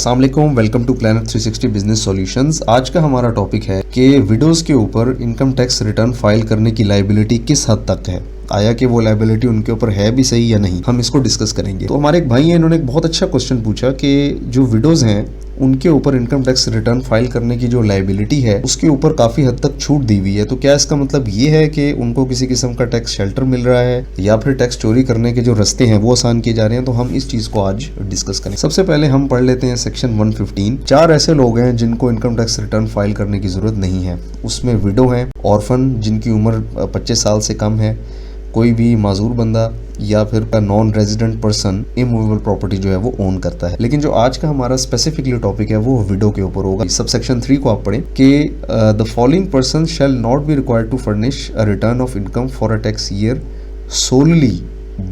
अस्सलाम वालेकुम, welcome to planet 360 business solutions. आज का हमारा टॉपिक है कि विडोज के ऊपर इनकम टैक्स रिटर्न फाइल करने की लायबिलिटी किस हद तक है, आया कि वो लायबिलिटी उनके ऊपर है भी सही या नहीं, हम इसको डिस्कस करेंगे। तो हमारे एक भाई हैं, इन्होंने एक बहुत अच्छा क्वेश्चन पूछा कि जो विडोज हैं उनके ऊपर इनकम टैक्स रिटर्न फाइल करने की जो लायबिलिटी है उसके ऊपर काफी हद तक छूट दी हुई है। तो क्या इसका मतलब ये है कि उनको किसी किस्म का टैक्स शेल्टर मिल रहा है या फिर टैक्स चोरी करने के जो रास्ते हैं वो आसान किए जा रहे हैं? तो हम इस चीज को आज डिस्कस करें। सबसे पहले हम पढ़ लेते हैं सेक्शन 115। 4 ऐसे लोग हैं जिनको इनकम टैक्स रिटर्न फाइल करने की जरूरत नहीं है। उसमें विडो हैं, ऑर्फन जिनकी उम्र 25 साल से कम है, कोई भी माजूर बंदा या फिर non resident person immovable property जो है वो ओन करता है। लेकिन जो आज का हमारा स्पेसिफिकली टॉपिक है वो विडो के ऊपर होगा। सबसेक्शन 3 को आप पढ़ें कि the following person shall not be required to furnish a return of income for a tax year solely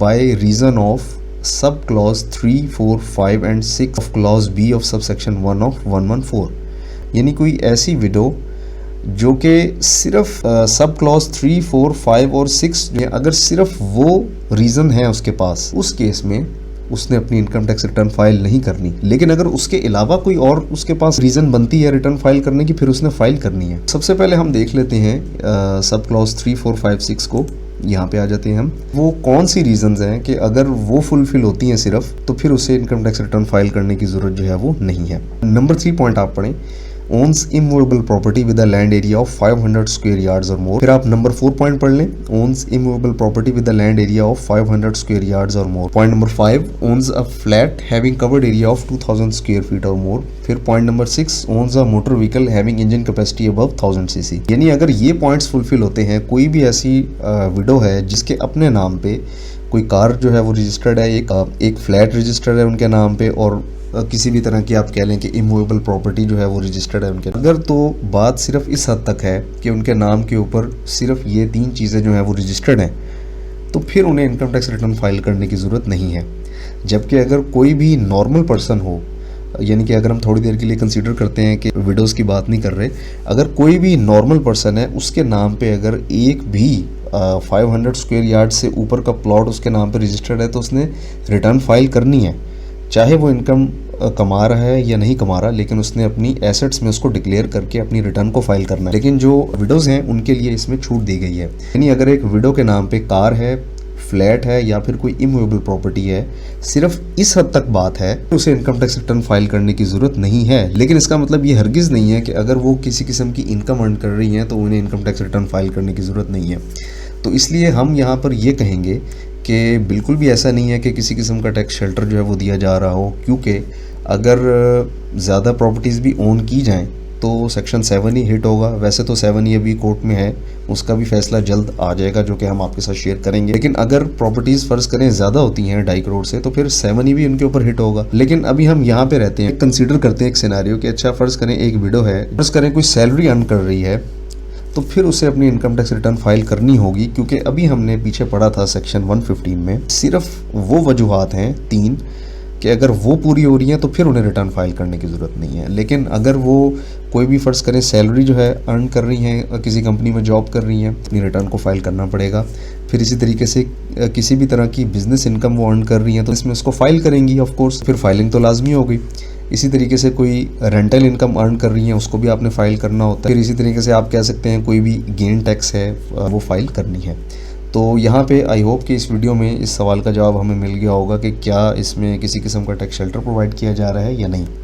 by reason of sub clause 3, 4, 5 and 6 of clause B of subsection 1 of 114। यानी कोई ऐसी window जो कि सिर्फ सब clause 3, 4, 5 और 6 में अगर सिर्फ वो रीज़न है उसके पास, उस केस में उसने अपनी इनकम टैक्स रिटर्न फाइल नहीं करनी। लेकिन अगर उसके अलावा कोई और उसके पास रीज़न बनती है रिटर्न फाइल करने की, फिर उसने फाइल करनी है। सबसे पहले हम देख लेते हैं सब क्लॉज 3, 4, 5, 6 को। यहाँ पे आ जाते हैं हम। वो कौन सी रीजंस हैं कि अगर वो फुलफिल होती हैं सिर्फ, तो फिर उसे इनकम टैक्स रिटर्न फाइल करने की जरूरत जो है वो नहीं है। नंबर 3 पॉइंट आप पढ़ें, owns immovable property with a land area of 500 square yards or more। फिर आप नंबर 4 पॉइंट पढ़ लें, owns immovable property with a land area of 500 square yards or more। Point number 5, owns a flat having covered area of 2000 square feet or more। फिर point number 6, owns a motor vehicle having engine capacity above 1000 cc। यानी अगर ये points fulfil होते हैं, कोई भी ऐसी window है जिसके अपने नाम पे कोई कार जो है वो रजिस्टर्ड है, एक फ्लैट रजिस्टर्ड है उनके नाम पे, और किसी भी तरह की आप कह लें कि इमूवेबल प्रॉपर्टी जो है वो रजिस्टर्ड है उनके, अगर तो बात सिर्फ इस हद तक है कि उनके नाम के ऊपर सिर्फ ये 3 चीज़ें जो हैं वो रजिस्टर्ड हैं, तो फिर उन्हें इनकम टैक्स रिटर्न फाइल करने की ज़रूरत नहीं है। जबकि अगर कोई भी नॉर्मल पर्सन हो, यानी कि अगर हम थोड़ी देर के लिए कंसीडर करते हैं कि विडोज़ की बात नहीं कर रहे, अगर कोई भी नॉर्मल पर्सन है उसके नाम पे अगर एक भी 500 स्क्वायर यार्ड से ऊपर का प्लॉट उसके नाम पे रजिस्टर्ड है, तो उसने रिटर्न फाइल करनी है, चाहे वो इनकम कमा रहा है या नहीं कमा रहा, लेकिन उसने अपनी एसेट्स में उसको डिक्लेयर करके अपनी रिटर्न को फाइल करना है। लेकिन जो विडोज़ हैं उनके लिए इसमें छूट दी गई है। यानी अगर एक विडो के नाम पे कार है, फ्लैट है या फिर कोई इमूवेबल प्रॉपर्टी है, सिर्फ इस हद तक बात है, उसे इनकम टैक्स रिटर्न फाइल करने की ज़रूरत नहीं है। लेकिन इसका मतलब ये हरगिज़ नहीं है कि अगर वो किसी किस्म की इनकम अर्न कर रही हैं तो उन्हें इनकम टैक्स रिटर्न फाइल करने की ज़रूरत नहीं है। तो इसलिए हम यहाँ पर ये कहेंगे कि बिल्कुल भी ऐसा नहीं है कि किसी किस्म का टैक्स शेल्टर जो है वो दिया जा रहा हो, क्योंकि अगर ज़्यादा प्रॉपर्टीज़ भी ओन की जाएं तो सेक्शन 7 ही हिट होगा। वैसे तो 7 ही अभी कोर्ट में है, उसका भी फैसला जल्द आ जाएगा जो कि हम आपके साथ शेयर करेंगे। लेकिन अगर प्रॉपर्टीज़ फ़र्ज़ करें ज़्यादा होती हैं 2.5 करोड़ से, तो फिर 7 ही भी उनके ऊपर हिट होगा। लेकिन अभी हम यहाँ पे रहते हैं, कंसीडर करते हैं एक सिनेरियो कि अच्छा फ़र्ज़ करें एक विडो है, फ़र्ज़ करें कोई सैलरी अर्न कर रही है, तो फिर उसे अपनी इनकम टैक्स रिटर्न फाइल करनी होगी। क्योंकि अभी हमने पीछे पढ़ा था सेक्शन 115 में सिर्फ वो वजूहात हैं 3 कि अगर वो पूरी हो रही हैं तो फिर उन्हें रिटर्न फाइल करने की ज़रूरत नहीं है। लेकिन अगर वो कोई भी फ़र्ज़ करें सैलरी जो है अर्न कर रही हैं, किसी कंपनी में जॉब कर रही हैं, अपनी रिटर्न को फाइल करना पड़ेगा। फिर इसी तरीके से किसी भी तरह की बिज़नेस इनकम वो अर्न कर रही हैं तो इसमें उसको फाइल करेंगी, ऑफ कोर्स फिर फाइलिंग तो लाजमी हो गई। इसी तरीके से कोई रेंटल इनकम अर्न कर रही है, उसको भी आपने फ़ाइल करना होता है। फिर इसी तरीके से आप कह सकते हैं कोई भी गेन टैक्स है वो फाइल करनी है। तो यहाँ पे आई होप कि इस वीडियो में इस सवाल का जवाब हमें मिल गया होगा कि क्या इसमें किसी किस्म का टैक्स शेल्टर प्रोवाइड किया जा रहा है या नहीं।